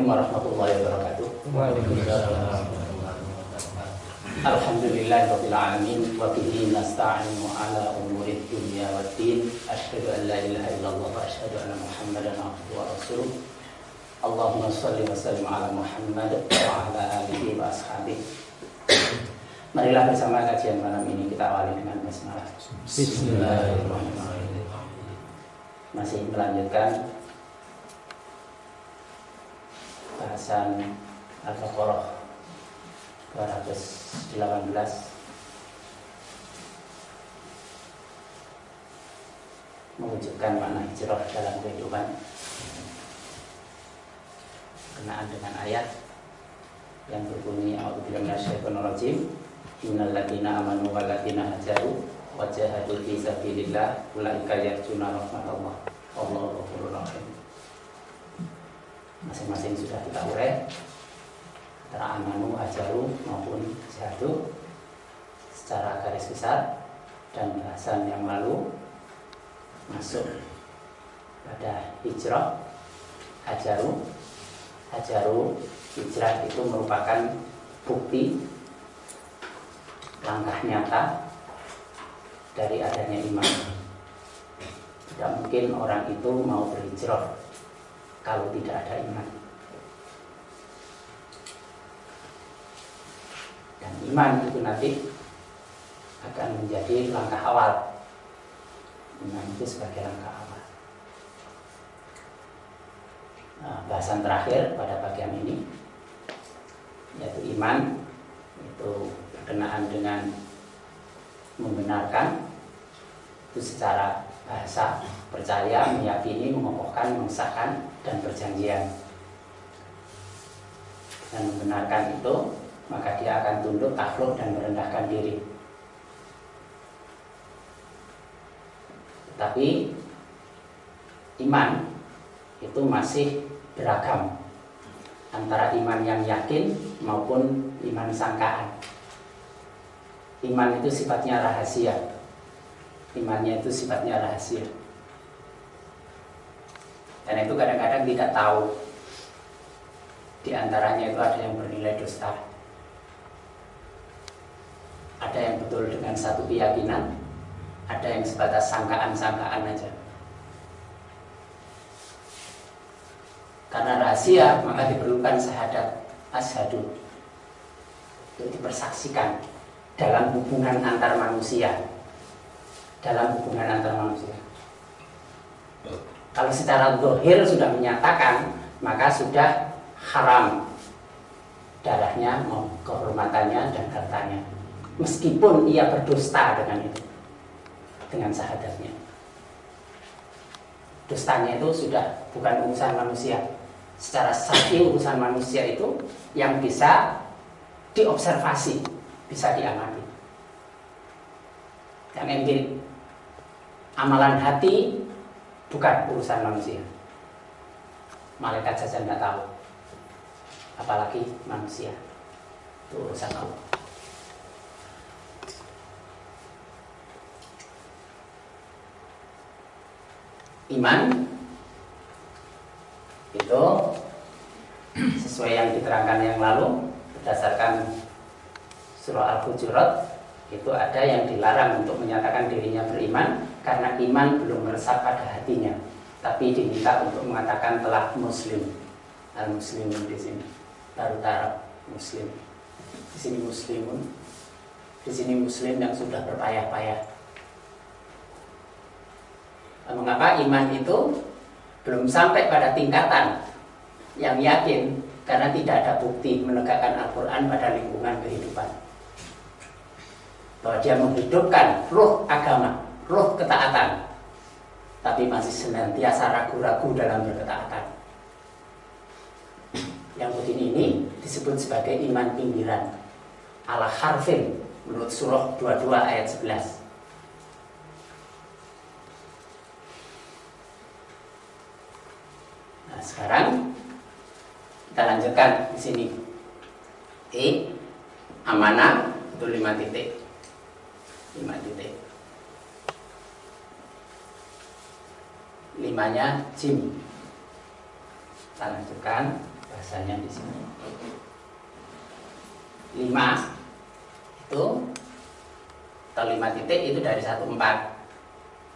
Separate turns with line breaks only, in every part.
warahmatullahi wabarakatuh.
Waalaikumsalam.
Alhamdulillahirabbil alamin wa bihi nasta'inu ala umuri dunya waddin. Asyhadu an la ilaha illallah wa asyhadu anna Muhammadan abduhu wa rasuluh. Allahumma shalli wa sallim ala Muhammad wa ala alihi wa ashabihi. Marilah bersama kajian malam ini kita awali dengan basmalah. Bismillahirrahmanirrahim. Masih melanjutkan bahasan Al-Baqarah 218, mewujudkan makna hijrah dalam kehidupan, berkenaan dengan ayat yang berbunyi a'udzubillahi minasyaitonir rajim, innal ladzina amanu wal ladzina hajaru wa jahadu fi sabilillah ulaika yarjuna rahmatallah wallahu ghafurur rahim. Masing-masing sudah kita urai antara amanu, hajaru maupun jahadu secara garis besar, dan bahasan yang lalu masuk pada hijrah. Hajaru hijrah itu merupakan bukti langkah nyata dari adanya iman. Tidak mungkin orang itu mau berhijrah kalau tidak ada iman. Dan iman itu nanti akan menjadi langkah awal. Iman itu sebagai langkah awal. Nah, bahasan terakhir pada bagian ini yaitu iman, itu berkenaan dengan membenarkan, itu secara bahasa percaya, meyakini, mengokohkan, mengesahkan, dan berjanjian. Dan membenarkan itu, maka dia akan tunduk, takluk, dan merendahkan diri. Tetapi iman itu masih beragam antara iman yang yakin maupun iman sangkaan. Iman itu sifatnya rahasia. Imannya itu sifatnya rahasia. Dan itu kadang-kadang tidak tahu. Di antaranya itu ada yang bernilai dusta. Ada yang betul dengan satu keyakinan, ada yang sebatas sangkaan-sangkaan aja. Karena rahasia, maka diperlukan syahadat, asyhadu. Itu dipersaksikan dalam hubungan antar manusia. Kalau secara zahir sudah menyatakan, maka sudah haram darahnya, kehormatannya, dan hartanya. Meskipun ia berdusta dengan itu, dengan syahadatnya. Dustanya itu sudah bukan urusan manusia. Secara syar'i urusan manusia itu yang bisa diobservasi, bisa diamati. Yang empirik, amalan hati bukan urusan manusia. Malaikat saja tidak tahu, apalagi manusia. Itu urusan Allah. Iman itu sesuai yang diterangkan yang lalu, berdasarkan surah Al-Hujurat, itu ada yang dilarang untuk menyatakan dirinya beriman karena iman belum meresap pada hatinya, tapi diminta untuk mengatakan telah muslim. Al-muslimun di sini baru taraf muslim. Di sini muslimun, di sini muslim yang sudah berpayah-payah. Mengapa iman itu belum sampai pada tingkatan yang yakin? Karena tidak ada bukti menegakkan Al-Quran pada lingkungan kehidupan. Bahwa dia menghidupkan ruh agama, ruh ketaatan, tapi masih senantiasa ragu-ragu dalam berketaatan. Yang begini ini disebut sebagai iman pinggiran, ala harfin, menurut surah 22 ayat 11. Nah, sekarang kita lanjutkan di sini. Amanah itu 5 titik. 5 titik. 5-nya jim. Kita lanjutkan. bahasanya di sini. 5 itu atau 5 titik itu dari 14.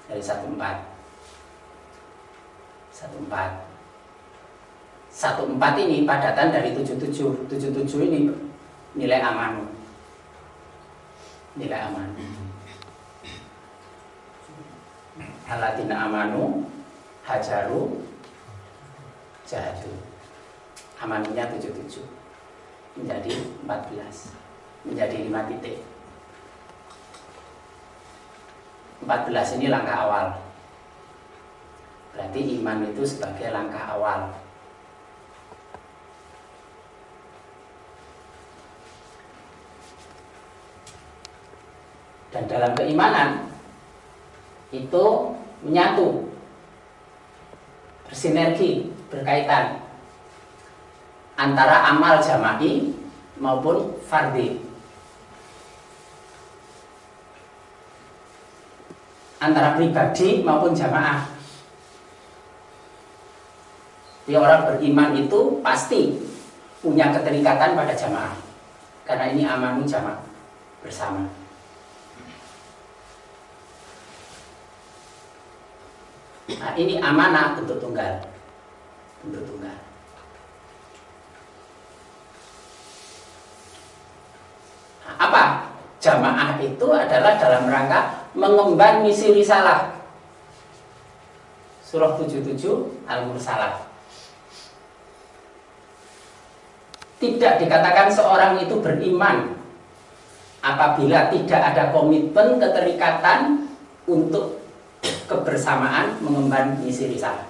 Dari 14. 14 ini padatan dari 77. 77 ini nilai aman. Nilai aman. Alladzina amanu hajaru jahadu. Amanunya 77 menjadi 14, menjadi 5 titik. 14 ini langkah awal. Berarti iman itu sebagai langkah awal. Dan dalam keimanan itu menyatu, bersinergi, berkaitan antara amal jama'i maupun fardhi, antara pribadi maupun jamaah. Jadi orang beriman itu pasti punya keterikatan pada jamaah, karena ini amanu jamaah bersama. Nah, ini amanah bentuk tunggal. Bentuk tunggal. Nah, apa? Jamaah itu adalah dalam rangka mengemban misi risalah. Surah 77 Al-Mursalah. Tidak dikatakan seorang itu beriman apabila tidak ada komitmen keterikatan untuk kebersamaan mengemban misi risalah.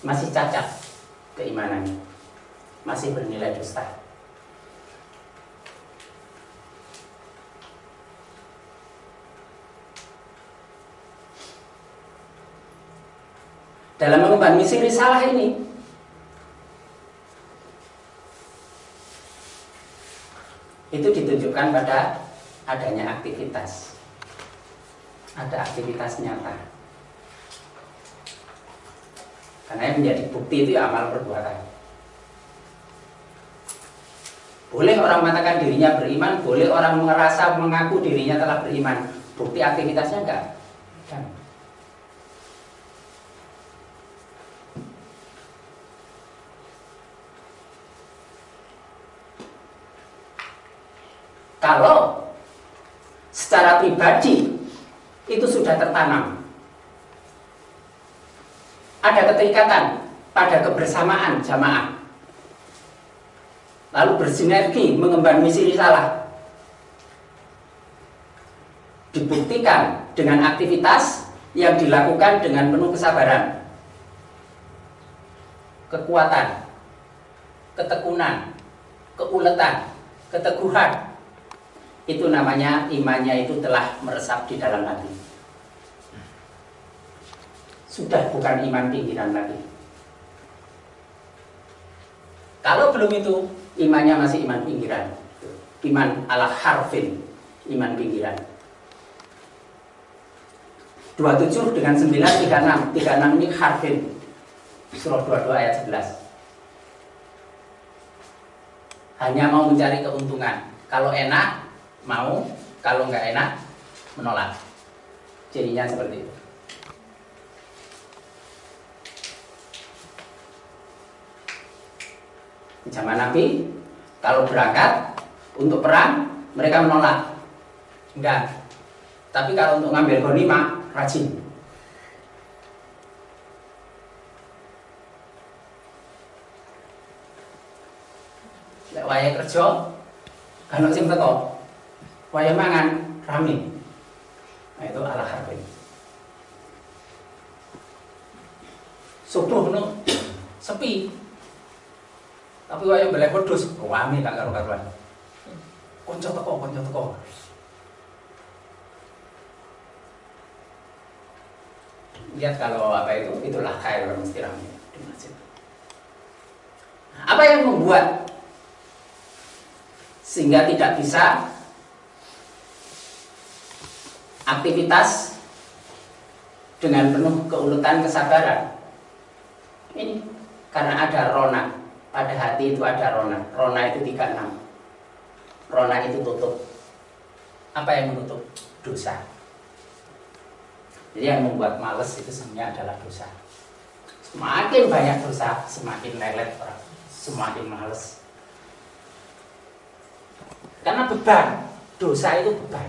Masih cacat keimanannya, masih bernilai dusta. Dalam mengemban misi risalah ini, itu ditunjukkan pada adanya aktivitas. Ada aktivitas nyata. Karena yang menjadi bukti itu ya amal perbuatan. Boleh orang mengatakan dirinya beriman, boleh orang merasa mengaku dirinya telah beriman. Bukti aktivitasnya enggak? Dan kalau secara pribadi itu sudah tertanam, ada keterikatan pada kebersamaan jamaah, lalu bersinergi mengemban misi risalah, dibuktikan dengan aktivitas yang dilakukan dengan penuh kesabaran, kekuatan, ketekunan, keuletan, keteguhan. Itu namanya imannya itu telah meresap di dalam hati. Sudah bukan iman pinggiran lagi. Kalau belum itu, imannya masih iman pinggiran. Iman ala harfin, iman pinggiran. 27 dengan 9, 36. 36 ini harfin. Surah 22 ayat 11. Hanya mau mencari keuntungan. Kalau enak, mau. Kalau nggak enak, menolak. Cirinya seperti itu. Di zaman Nabi, kalau berangkat untuk perang, mereka menolak. Enggak. Tapi kalau untuk ngambil ghanimah, rajin. Lek wayahe kerja, kan sing teko. Wayahe mangan, rame. Nah, itu ala harfi. Subuh no sepi. Tapi wayahe belek wedhus, rame gak karo-karuan. Konco teko. Lihat kalau apa itulah khair mesti ramai di masjid. Nah, apa yang membuat sehingga tidak bisa dengan penuh keuletan kesabaran. Ini karena ada rona, pada hati itu ada rona. Rona itu 36. Rona itu tutup. Apa yang menutup? Dosa. Jadi yang membuat males itu sebenarnya adalah dosa. Semakin banyak dosa, semakin lelet orang, semakin males. Karena beban, dosa itu beban.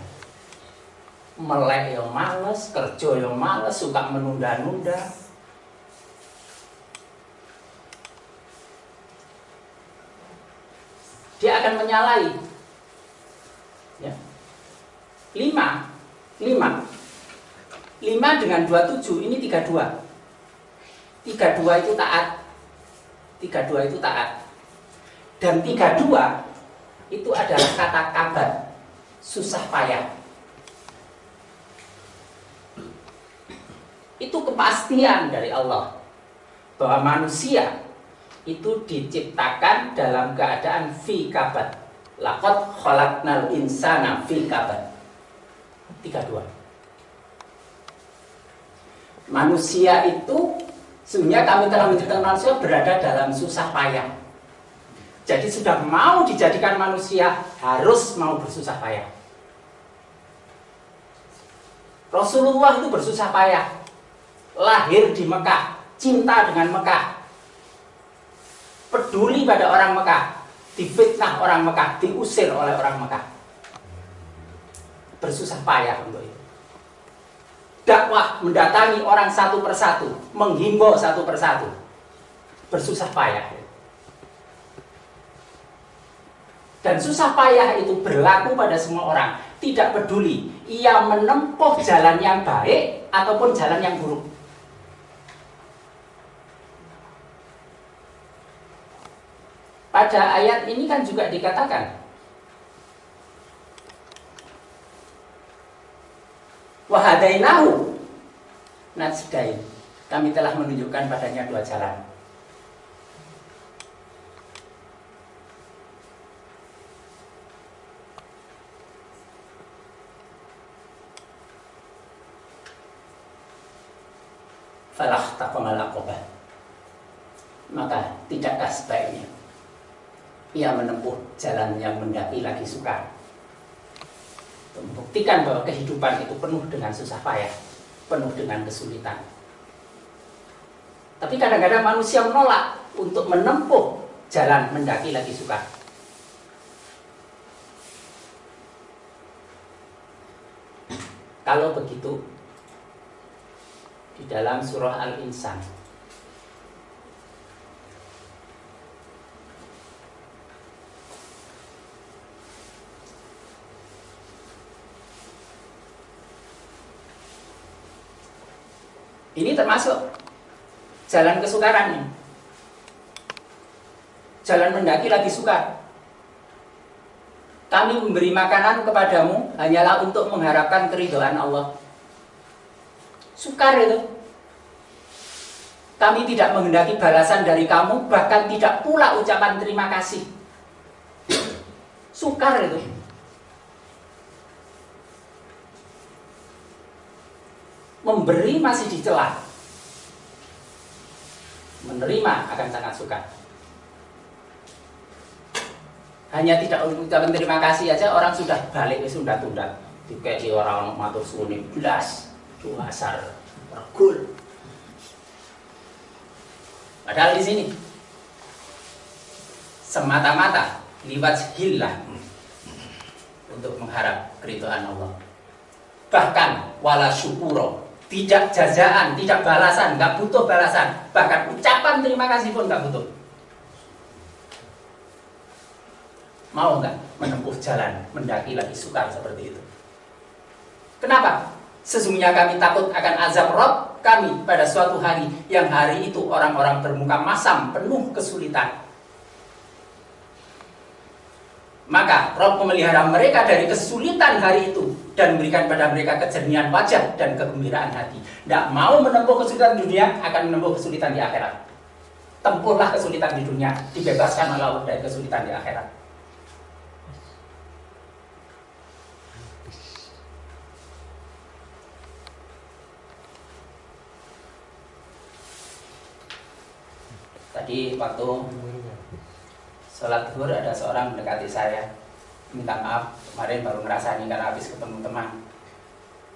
Melek yang males, kerja yang males, suka menunda-nunda. Dia akan menyalahi. Ya. 5 dengan 27 ini 32. 32 itu taat. 32 itu taat. Dan 32 itu adalah kata kabar, susah payah. Itu kepastian dari Allah bahwa manusia itu diciptakan dalam keadaan fi kabad. Laqad khalaqnal insana fi kabad. 32. Manusia itu sebenarnya kami telah menciptakan manusia berada dalam susah payah. Jadi sudah mau dijadikan manusia harus mau bersusah payah. Rasulullah itu bersusah payah. Lahir di Mekah, cinta dengan Mekah, peduli pada orang Mekah, difitnah orang Mekah, diusir oleh orang Mekah. Bersusah payah untuk itu. Dakwah mendatangi orang satu persatu, menghimbau satu persatu. Bersusah payah. Dan susah payah itu berlaku pada semua orang. Tidak peduli ia menempuh jalan yang baik ataupun jalan yang buruk. Pada ayat ini kan juga dikatakan wahadainahu najdain. Kami telah menunjukkan padanya 2 jalan. Falah taqamal aqobah. Maka tidakkah sebaiknya ia menempuh jalan yang mendaki lagi sukar, membuktikan bahwa kehidupan itu penuh dengan susah payah, penuh dengan kesulitan. Tapi kadang-kadang manusia menolak untuk menempuh jalan mendaki lagi sukar. Kalau begitu, di dalam surah Al-Insan ini termasuk jalan kesukaran ini. Jalan mendaki lagi sukar. Kami memberi makanan kepadamu hanyalah untuk mengharapkan keridhaan Allah. Sukar itu. Kami tidak menghendaki balasan dari kamu, bahkan tidak pula ucapan terima kasih. Sukar itu. Memberi masih dicela. Menerima akan sangat sukar. Hanya tidak ucapan terima kasih aja orang sudah balik ke Sunda-Tunda. Dikeki orang matur suwun belas. Asar regul. Padahal di sini semata-mata liwat hillah untuk mengharap keridhaan Allah. Bahkan wala syukuro, tidak jazaan, tidak balasan, nggak butuh balasan. Bahkan ucapan terima kasih pun nggak butuh. Mau nggak menempuh jalan mendaki lagi sukar seperti itu? Kenapa? Sesungguhnya kami takut akan azab Rabb kami pada suatu hari, yang hari itu orang-orang bermuka masam penuh kesulitan. Maka Rabb memelihara mereka dari kesulitan hari itu dan memberikan pada mereka kejernihan wajah dan kegembiraan hati. Tidak mau menempuh kesulitan di dunia, akan menempuh kesulitan di akhirat. Tempuhlah kesulitan di dunia, dibebaskan oleh Allah dari kesulitan di akhirat. Tadi waktu sholat zuhur ada seorang mendekati saya, minta maaf kemarin baru ngerasain karena habis ketemu teman.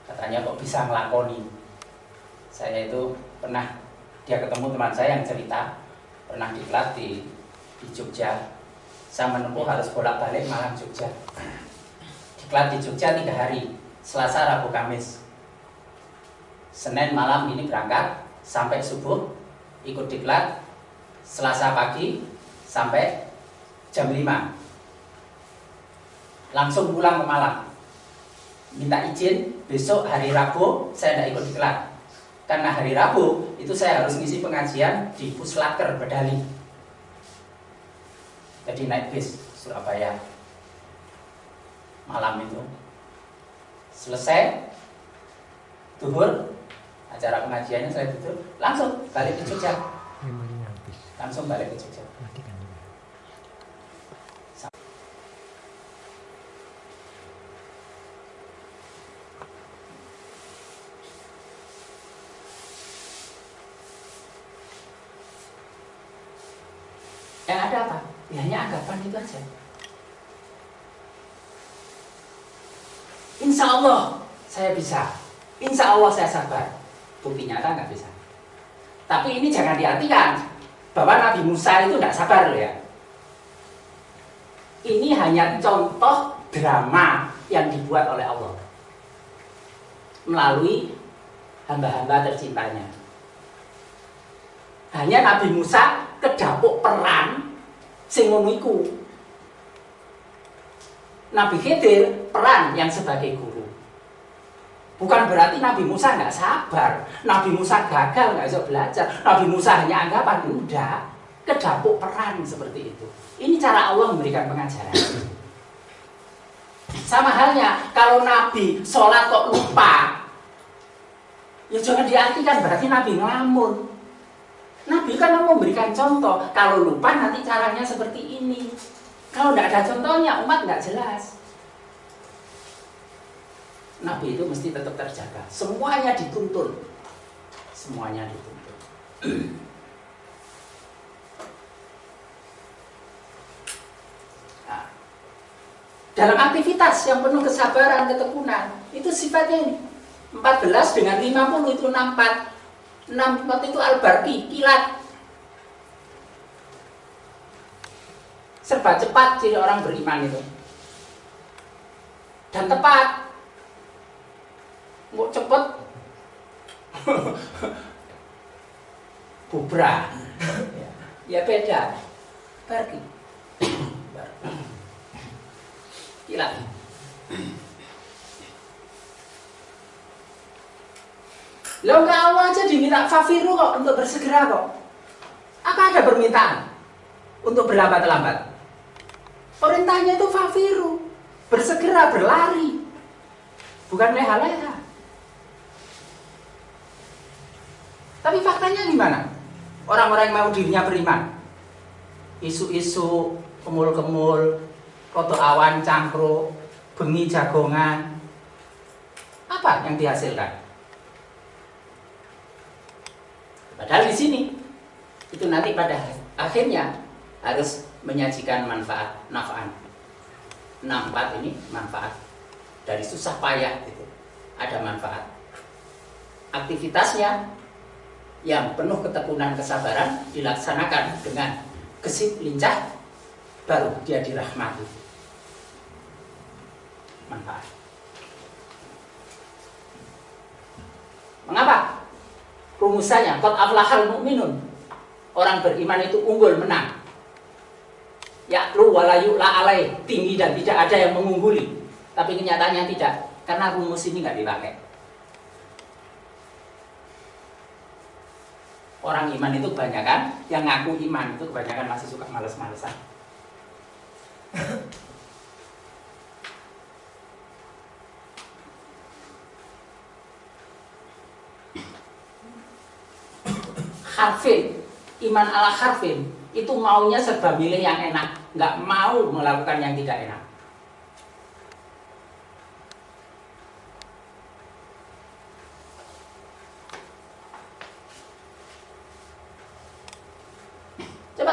Katanya kok bisa ngelakoni. Saya itu pernah, dia ketemu teman saya yang cerita pernah diklat di Jogja. Saya menempuh harus bolak-balik Malang Jogja. Diklat di Jogja 3 hari, Selasa, Rabu, Kamis. Senin malam ini berangkat sampai subuh, ikut diklat. Selasa pagi sampai jam 5 langsung pulang ke Malang. Minta izin besok hari Rabu saya tidak ikut diklat, karena hari Rabu itu saya harus ngisi pengajian di Puslaker Bedali. Jadi naik bis Surabaya malam itu. Selesai zuhur, acara pengajiannya saya tutup, langsung balik ke Jogja. Langsung balik ke Jogja. Yang ada apa? Ya hanya anggapan itu aja. Insya Allah saya bisa. Insya Allah saya sabar. Bukti nyata nggak bisa. Tapi ini jangan diartikan bahwa Nabi Musa itu tidak sabar loh ya. Ini hanya contoh drama yang dibuat oleh Allah melalui hamba-hamba tercintanya. Hanya Nabi Musa kedapuk peran sing ngono iku. Nabi Khidir peran yang sebagai guru. Bukan berarti Nabi Musa nggak sabar, Nabi Musa gagal nggak bisa belajar, Nabi Musa hanya anggapan, enggak. Kedapuk peran seperti itu. Ini cara Allah memberikan pengajaran. Sama halnya kalau Nabi sholat kok lupa, ya jangan diartikan berarti Nabi ngelamun. Nabi kan mau memberikan contoh, kalau lupa nanti caranya seperti ini. Kalau tidak ada contohnya, umat nggak jelas. Nabi itu mesti tetap terjaga. Semuanya dituntun. Semuanya dituntun. Nah, dalam aktivitas yang penuh kesabaran, ketekunan, itu sifatnya ini. 14 dengan 50 itu 64. 64 itu al-barqi, kilat. Serba cepat ciri orang beriman itu. Dan tepat. Mau cepet bubra. Ya beda. Barqi. Kilat. Lo nggak Allah aja diminta fafiru kok untuk bersegera kok. Apa ada permintaan untuk berlambat-lambat? Perintahnya itu fafiru, bersegera, berlari, bukan leha-leha. Tapi faktanya gimana? Orang-orang yang mau dirinya beriman, isu-isu, kemul-kemul, roto awan, cangkruk, bengi jagongan, apa yang dihasilkan? Padahal di sini itu nanti pada akhirnya harus menyajikan manfaat, nafaan. 64 ini manfaat. Dari susah payah itu ada manfaat. Aktivitasnya yang penuh ketekunan kesabaran dilaksanakan dengan gesit lincah, baru dia dirahmati. Manfaat. Mengapa? Rumusannya qad aflahal mu'minun. Orang beriman itu unggul, menang. Ya'lu wa la yu'la alaih, tinggi dan tidak ada yang mengungguli. Tapi kenyataannya tidak, karena rumus ini nggak dipakai. Orang iman itu kebanyakan, yang ngaku iman itu kebanyakan masih suka males-malesan. Harfin, iman ala harfin, itu maunya serba milih yang enak, nggak mau melakukan yang tidak enak.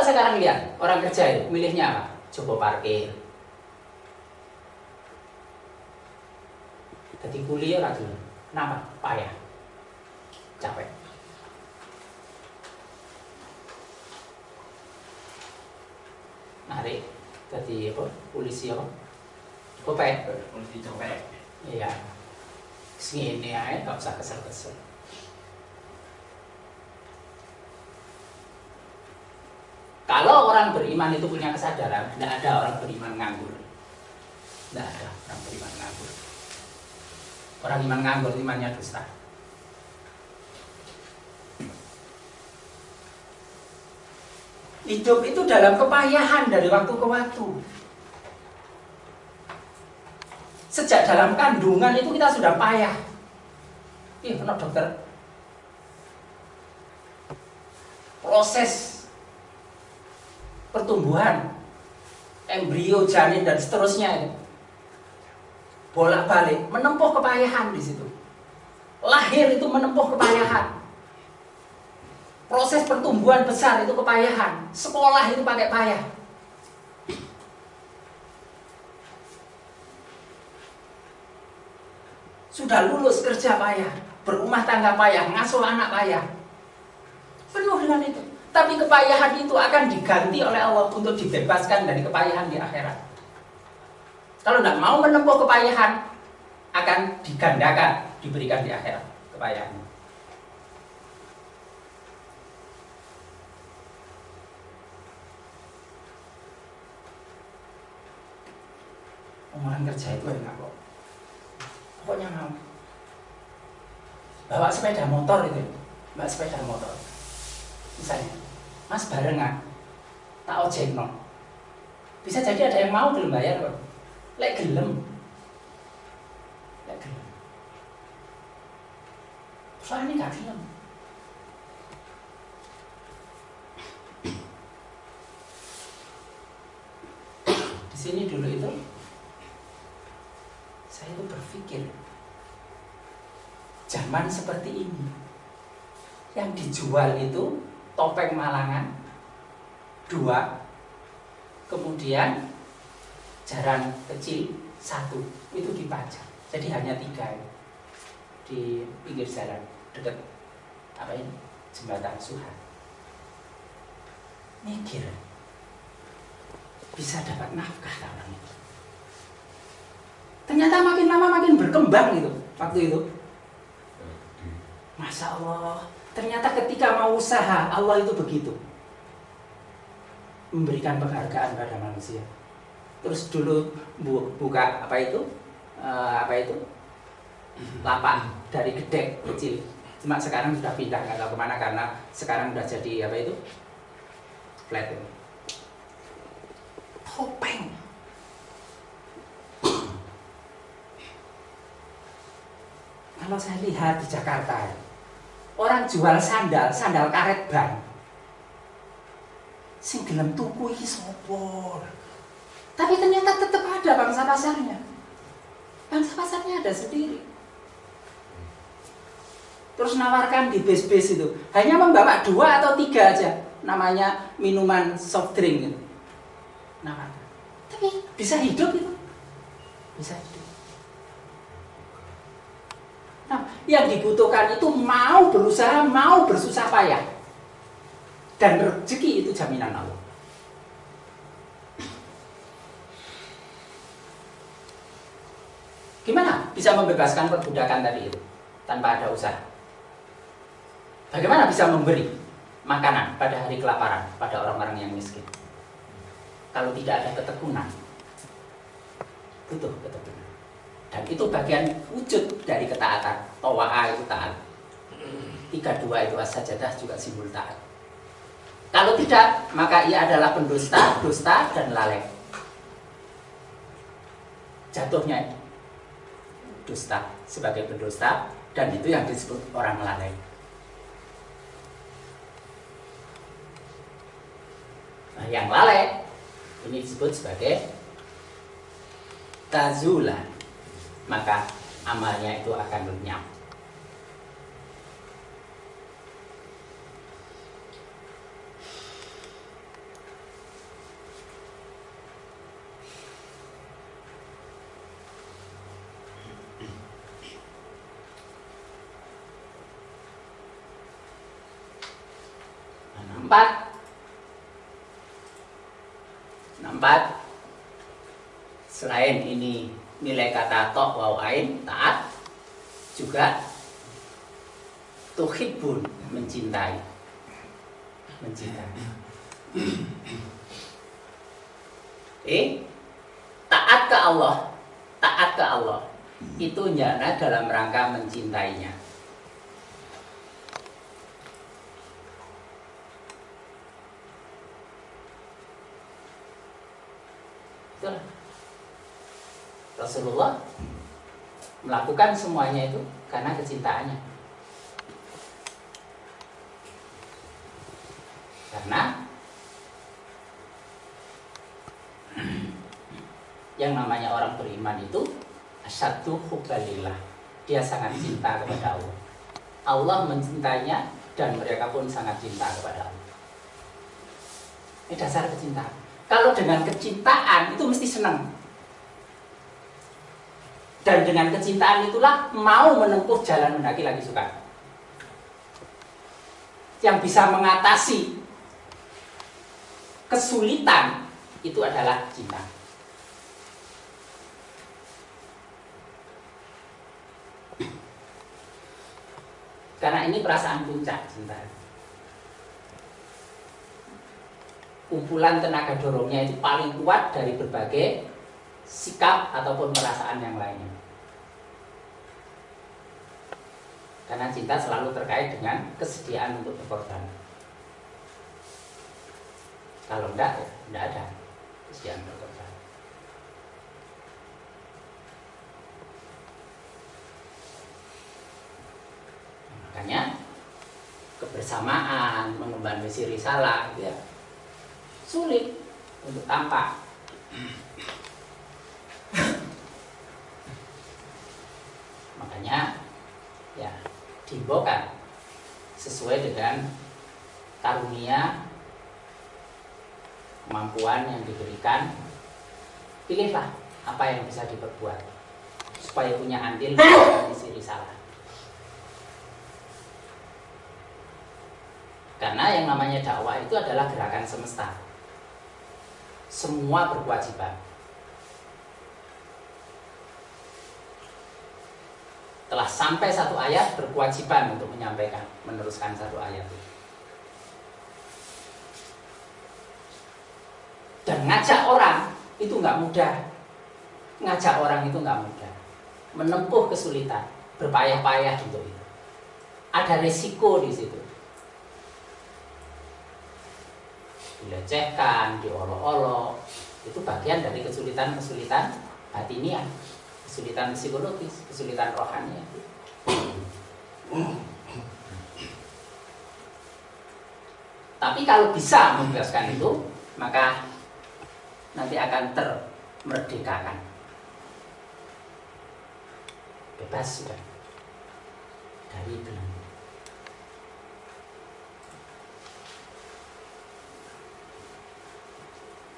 sekarang lihat orang kerja itu milihnya apa? Coba parkir. Jadi kuliah lagi. Kenapa? Payah. Capek. Narik. Jadi apa? Polisi apa? Copet.
Polisi copet.
Iya. Segini aja nggak usah kesel-kesel. Kalau orang beriman itu punya kesadaran, tidak ada orang beriman nganggur. Tidak ada orang beriman nganggur. Orang iman nganggur, imannya dusta. Hidup itu dalam kepayahan dari waktu ke waktu. Sejak dalam kandungan itu kita sudah payah. Iya, benar dokter. Proses pertumbuhan, embrio, janin dan seterusnya itu bolak-balik menempuh kepayahan di situ. Lahir itu menempuh kepayahan. Proses pertumbuhan besar itu kepayahan. Sekolah itu pakai payah. Sudah lulus kerja payah, berumah tangga payah, ngasuh anak payah. Penuh dengan itu. Tapi kepayahan itu akan diganti oleh Allah untuk dibebaskan dari kepayahan di akhirat. Kalau tidak mau menempuh kepayahan, akan digandakan, diberikan di akhirat kepayahan. Orang kerja itu enak kok. Pokoknya mau bawa sepeda motor itu, bawa sepeda motor. Misalnya, Mas barengan, tak ojek no. Bisa jadi ada yang mau belum bayar kok. Lek gelem. Soalnya nggak gelem. Di sini dulu itu, saya itu berpikir, zaman seperti ini, yang dijual itu topeng Malangan 2, kemudian jaran kecil 1, itu dipajang. Jadi hanya 3 di pinggir jalan dekat apa ini jembatan Suha. Mikir bisa dapat nafkah orang itu. Ternyata makin lama makin berkembang gitu waktu itu. Masya Allah, ternyata ketika mau usaha Allah itu begitu memberikan penghargaan pada manusia. Terus dulu buka apa itu lapak dari gedek kecil. Cuma sekarang sudah pindah nggak tahu kemana karena sekarang sudah jadi apa itu flat itu. Topeng. Kalau saya lihat di Jakarta, orang jual sandal karet ban. Sing gelem tuku iki sapa? Tapi ternyata tetap ada bangsa pasarnya. Bangsa pasarnya ada sendiri. Terus nawarkan di bis-bis itu. Hanya membawa 2 atau 3 aja. Namanya minuman soft drink gitu. Nawarkan. Tapi bisa hidup itu. Bisa hidup. Nah, yang dibutuhkan itu mau berusaha, mau bersusah payah. Dan rezeki itu jaminan Allah. Gimana bisa membebaskan perbudakan tadi itu tanpa ada usaha? Bagaimana bisa memberi makanan pada hari kelaparan pada orang-orang yang miskin? Kalau tidak ada ketekunan, butuh ketekunan. Dan itu bagian wujud dari ketaatan. Tawa'a itu taat. 32 itu as-sajadah juga simbol taat. Kalau tidak, maka ia adalah pendusta, dusta, dan lalai. Jatuhnya dusta sebagai pendusta, dan itu yang disebut orang lalai. Nah, yang lalai ini disebut sebagai tazulan, maka amalnya itu akan lenyap. Empat, selain ini nilai kata tok waw ain taat, juga tuhibbun mencintai. Taat ke Allah itu nyana dalam rangka mencintainya. Itulah Rasulullah melakukan semuanya itu karena kecintaannya. Karena yang namanya orang beriman itu asyaddu hubbalillah. Dia sangat cinta kepada Allah. Allah mencintainya dan mereka pun sangat cinta kepada Allah. Ini dasar kecintaan. Kalau dengan kecintaan itu mesti senang. Dan dengan kecintaan itulah mau menempuh jalan mendaki lagi suka. Yang bisa mengatasi kesulitan itu adalah cinta. Karena ini perasaan puncak cinta. Kumpulan tenaga dorongnya itu paling kuat dari berbagai sikap ataupun perasaan yang lainnya. Karena cinta selalu terkait dengan kesediaan untuk berkorban. Kalau enggak, ya enggak ada kesediaan berkorban. Makanya kebersamaan, mengemban misi risalah gitu ya, sulit untuk tampak. Makanya ya dihimbaukan sesuai dengan karunia kemampuan yang diberikan, pilihlah apa yang bisa diperbuat supaya punya andil dalam misi risalah. Karena yang namanya dakwah itu adalah gerakan semesta. Semua berkewajiban. Telah sampai satu ayat berkewajiban untuk menyampaikan, meneruskan satu ayat itu. Dan ngajak orang itu nggak mudah. Ngajak orang itu nggak mudah. Menempuh kesulitan, berpayah-payah untuk itu. Ada resiko di situ. Dilecehkan, diolok-olok, itu bagian dari kesulitan-kesulitan batiniah, kesulitan psikologis, kesulitan rohani. Tapi kalau bisa membebaskan itu, maka nanti akan termerdekakan. Bebas sudah dari belenggu.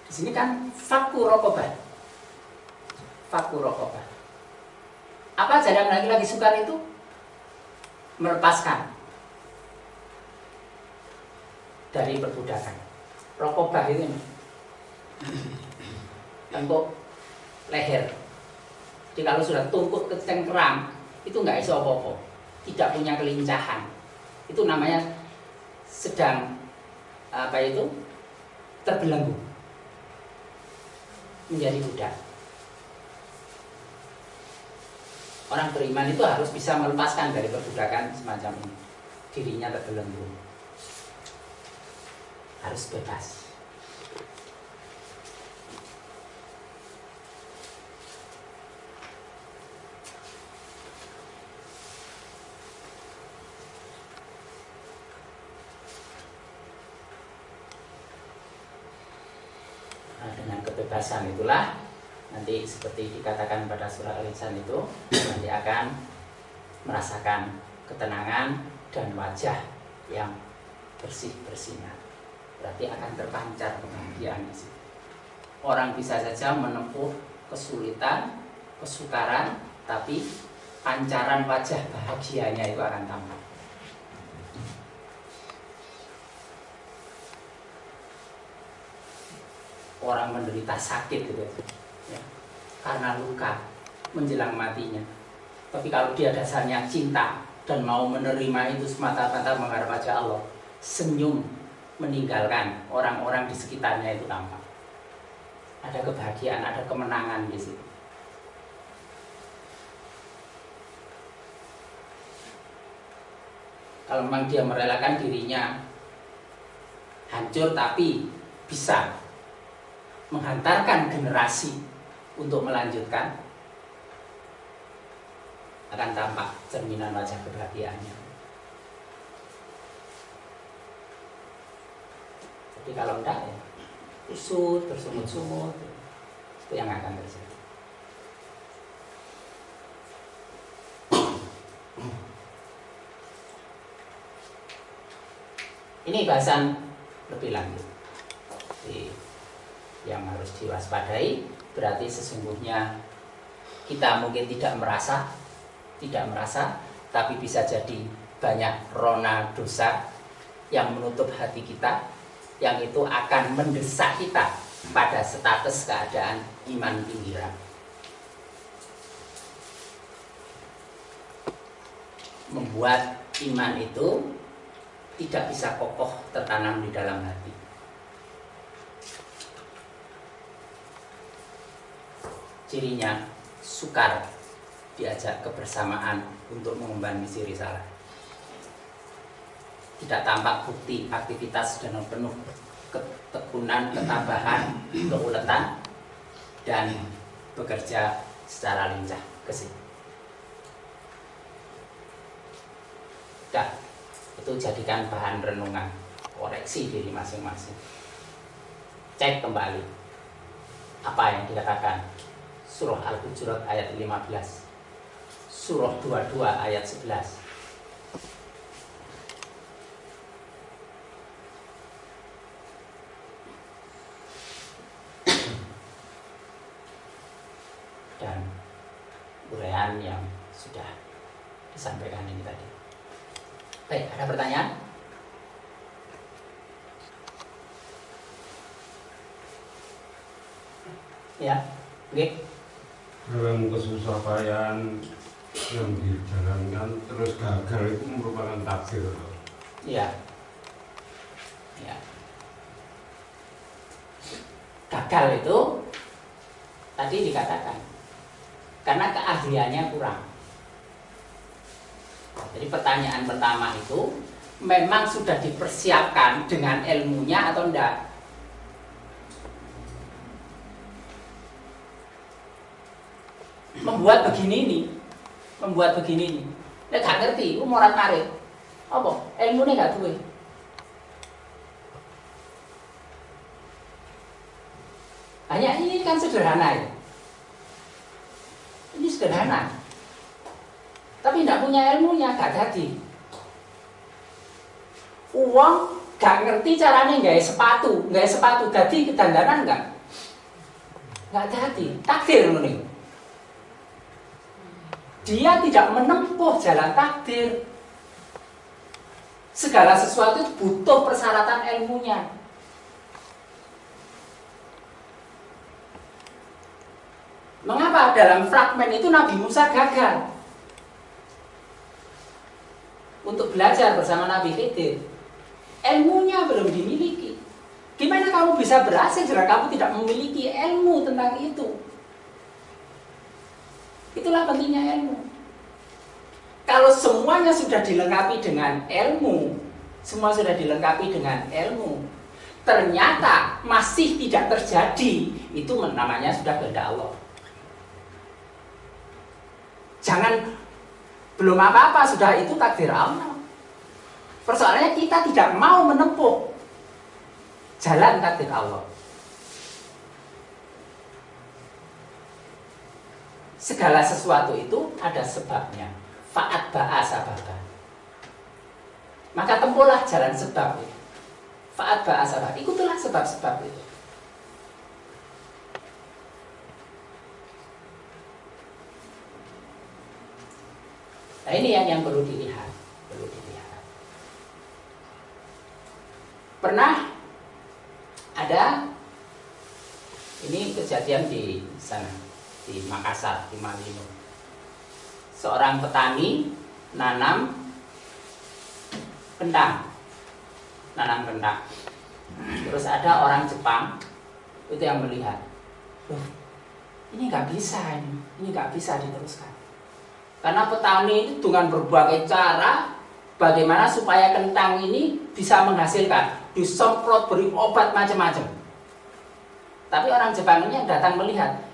Di sini kan fakku rokobah. Apa jadang laki-laki sukar itu? Melepaskan dari perbudakan. Rokobah itu tengkuk leher. Jadi kalau sudah tungkuk kecengkeram, itu nggak iso apa-apa, tidak punya kelincahan. Itu namanya sedang terbelenggu, menjadi budak. Orang beriman itu harus bisa melepaskan dari perbudakan semacam ini. Dirinya terbelenggu, harus bebas. Nah, dengan kebebasan itulah nanti seperti dikatakan pada surah Al-Insan itu, nanti akan merasakan ketenangan dan wajah yang bersih bersinar. Berarti akan terpancar kebahagiaan di situ. Orang bisa saja menempuh kesulitan, kesukaran, tapi pancaran wajah bahagianya itu akan tampak. orang menderita sakit gitu ya, karena luka menjelang matinya. Tapi kalau dia dasarnya cinta dan mau menerima itu semata-mata mengharap wajah Allah, senyum meninggalkan orang-orang di sekitarnya itu tampak. Ada kebahagiaan, ada kemenangan di situ. Kalau memang dia merelakan dirinya hancur tapi bisa menghantarkan generasi untuk melanjutkan, akan tampak cerminan wajah kebahagiaannya. Tapi kalau enggak ya usut, tersungut-sungut, itu yang akan terjadi. Ini bahasan lebih lanjut. Jadi, yang harus diwaspadai berarti sesungguhnya kita mungkin tidak merasa, tapi bisa jadi banyak rona dosa yang menutup hati kita, yang itu akan mendesak kita pada status keadaan iman pinggiran. Membuat iman itu tidak bisa kokoh tertanam di dalam hati. Cirinya sukar diajak kebersamaan untuk mengemban misi risalah. Tidak tampak bukti aktivitas dengan penuh ketekunan, ketabahan, keuletan, dan bekerja secara lincah ke situ. Itu jadikan bahan renungan, koreksi diri masing-masing. Cek kembali apa yang dikatakan Surah Al-Hujurat ayat 15, Surah 22 ayat 11. Dan uraian yang sudah disampaikan ini tadi. Baik, ada pertanyaan? Ya, oke.
Dalam kesusahpayaan yang dijalankan terus gagal itu merupakan takdir.
Iya. Ya. Gagal itu tadi dikatakan karena keahliannya kurang. Jadi pertanyaan pertama itu memang sudah dipersiapkan dengan ilmunya atau enggak? Membuat begini nih. Nek gak ngerti, morat marit. Apa? Ilmune gak duwe. Hanya ini kan sederhana ya. Ini sederhana. Tapi tidak punya ilmunya, gak jadi. Uang gak ngerti caranya gaya sepatu jadi kedandanan enggak? Gak jadi, takdir ini. Dia tidak menempuh jalan takdir. Segala sesuatu butuh persyaratan ilmunya. Mengapa dalam fragmen itu Nabi Musa gagal untuk belajar bersama Nabi Khidir? Ilmunya belum dimiliki. Gimana kamu bisa berhasil jika kamu tidak memiliki ilmu tentang itu? Itulah pentingnya ilmu. Kalau semuanya sudah dilengkapi dengan ilmu, ternyata masih tidak terjadi, itu namanya sudah kehendak Allah. Jangan belum apa-apa sudah itu takdir Allah. Persoalannya kita tidak mau menempuh jalan takdir Allah. Segala sesuatu itu ada sebabnya. Fa'at ba'a sababah. Maka tempuhlah jalan sebab itu. Fa'at ba'a sababah. Ikutilah sebab-sebab itu. Nah ini yang perlu dilihat. Pernah ada Ini kejadian di sana, di Makassar, di Malino. Seorang petani nanam kentang. Terus ada orang Jepang itu yang melihat, loh, ini nggak bisa, ini nggak bisa diteruskan. Karena petani itu dengan berbagai cara, bagaimana supaya kentang ini bisa menghasilkan, disemprot, beri obat macam-macam. Tapi orang Jepang ini yang datang melihat,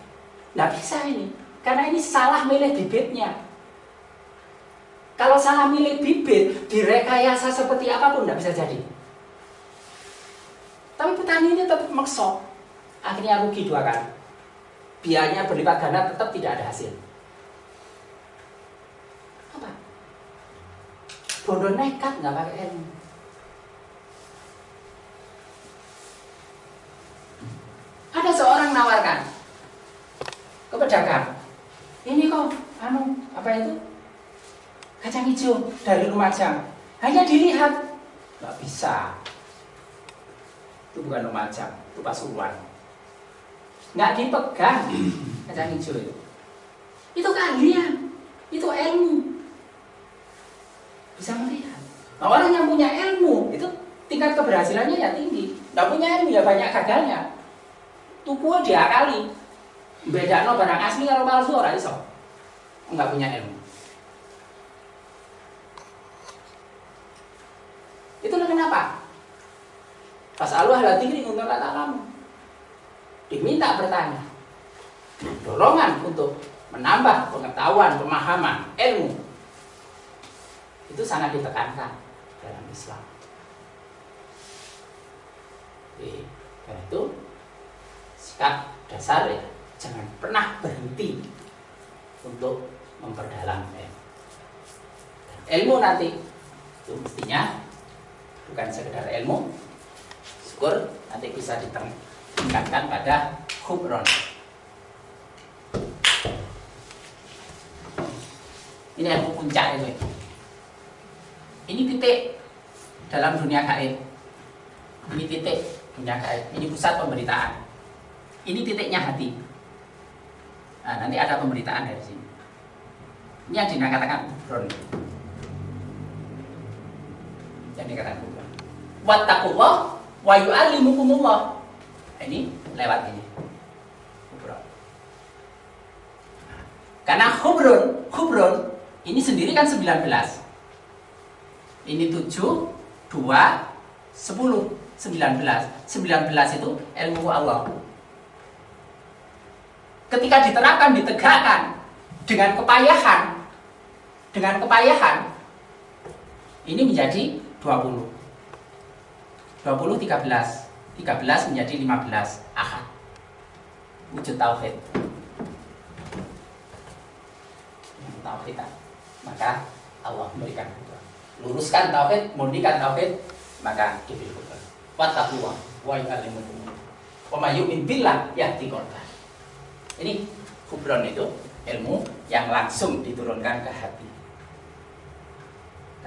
nggak bisa ini, karena ini salah milih bibitnya. Kalau salah milih bibit, direkayasa seperti apapun nggak bisa jadi. Tapi petani ini tetap maksa, akhirnya rugi 2 kali. Biayanya berlipat ganda, tetap tidak ada hasil. Apa? Bodoh nekat nggak pakai ilmu. Ada seorang nawarkan ke pedagang, ini kok, apa itu? Kacang hijau dari Lumajang. Hanya dilihat, nggak bisa. Itu bukan Lumajang, itu Pasuruan. Nggak dipegang kacang hijau itu. Itu keahlian, itu ilmu. Bisa melihat. Nah, orang yang punya ilmu itu tingkat keberhasilannya ya tinggi. Nggak punya ilmu ya banyak gagalnya. Tuku diakali. Bedakno barang asli karo palsu ora iso. Enggak punya ilmu. Itulah kenapa Fas'alu ahla dzikri in kuntum la ta'lamun. Diminta bertanya. Dorongan untuk menambah pengetahuan, pemahaman, ilmu. Itu sangat ditekankan dalam Islam. Jadi, karena itu sikap dasar ya, jangan pernah berhenti untuk memperdalam ilmu. Ilmu nanti itu mestinya bukan sekedar ilmu, syukur nanti bisa ditingkatkan pada khubron. Ini ilmu puncak itu. Ini titik dalam dunia gaib. Ini titik dunia gaib. Ini pusat pemberitaan. Ini titiknya hati. Nah, nanti ada pemberitaan dari sini. Ini yang dikatakan khubron. Yang dikatakan khubron. Wattaqullah wa yu'allimukumullah. Ini lewat ini. Khubron. Karena khubron ini sendiri kan 19. Ini 7, 2, 10, 19. 19 itu ilmu Allah. Ketika diterapkan, ditegakkan dengan kepayahan, ini menjadi 20. 20 13. 13 menjadi 15. Ahad. Wujud tauhid. Tauhid. Maka Allah memberikan hukum. Luruskan tauhid, murnikan tauhid, maka diberi hukum. Wattaqullah wa yu'allimukum. Wa may yu'min billah yahdi qalbah. Ini khubron itu ilmu yang langsung diturunkan ke hati.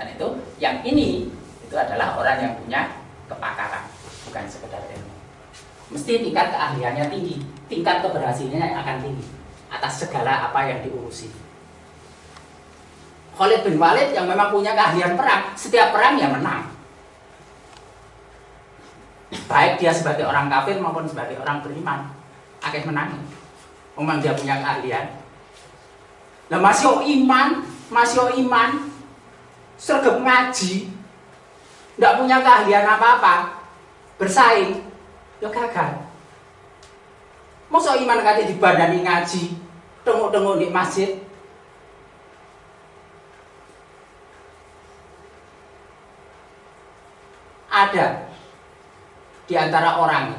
Dan itu yang ini itu adalah orang yang punya kepakaran, bukan sekedar ilmu. Mesti tingkat keahliannya tinggi, tingkat keberhasilannya akan tinggi atas segala apa yang diurusi. Khalid bin Walid yang memang punya keahlian perang, setiap perang ya menang. Baik dia sebagai orang kafir maupun sebagai orang beriman, akan menang. Memang dia punya keahlian. Lah masih iman, sergap ngaji, nggak punya keahlian apa-apa, bersaing, ya gagal. Masa iman kate dibandani ngaji, tengok-tengok di masjid. Ada di antara orang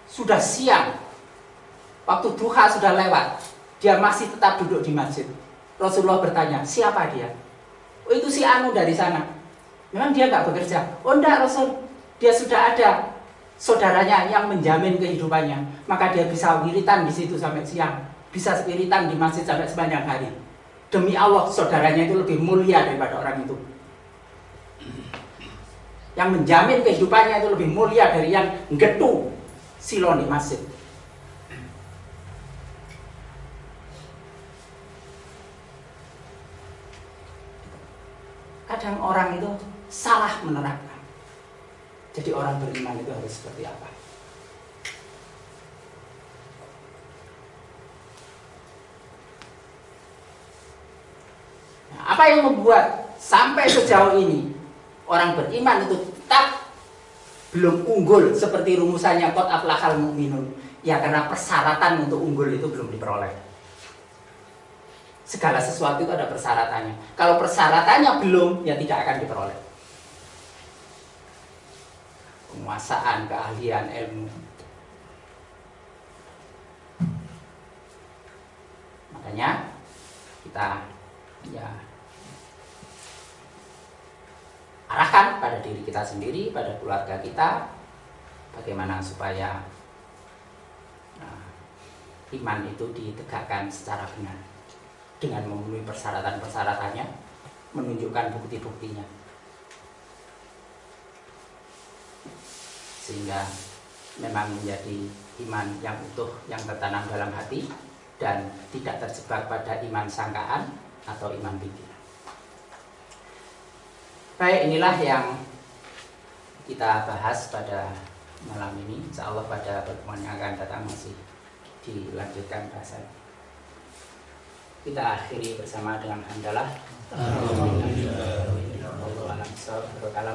sudah siang, waktu duha sudah lewat, dia masih tetap duduk di masjid. Rasulullah bertanya, siapa dia? Oh, itu si Anu dari sana. Memang dia nggak bekerja. Oh enggak Rasul, dia sudah ada saudaranya yang menjamin kehidupannya. Maka dia bisa wiritan di situ sampai siang, bisa wiritan di masjid sampai sepanjang hari. Demi Allah, saudaranya itu lebih mulia daripada orang itu. Yang menjamin kehidupannya itu lebih mulia dari yang nggetu silo di masjid. Kadang orang itu salah menerapkan. Jadi orang beriman itu harus seperti apa? Nah, apa yang membuat sampai sejauh ini orang beriman itu tetap belum unggul seperti rumusannya qad aflahal mu'minun? Ya karena persyaratan untuk unggul itu belum diperoleh. Segala sesuatu itu ada persyaratannya. Kalau persyaratannya belum, ya tidak akan diperoleh. Penguasaan, keahlian, ilmu. Makanya kita ya arahkan pada diri kita sendiri, pada keluarga kita, bagaimana supaya iman itu ditegakkan secara benar dengan memenuhi persyaratan-persyaratannya, menunjukkan bukti-buktinya, sehingga memang menjadi iman yang utuh, yang tertanam dalam hati dan tidak terjebak pada iman sangkaan atau iman pikiran. Baik, inilah yang kita bahas pada malam ini. Insyaallah pada pertemuan yang akan datang masih dilanjutkan bahasan. Kita akhiri bersama dengan hamdalah.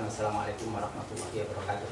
Assalamualaikum warahmatullahi wabarakatuh.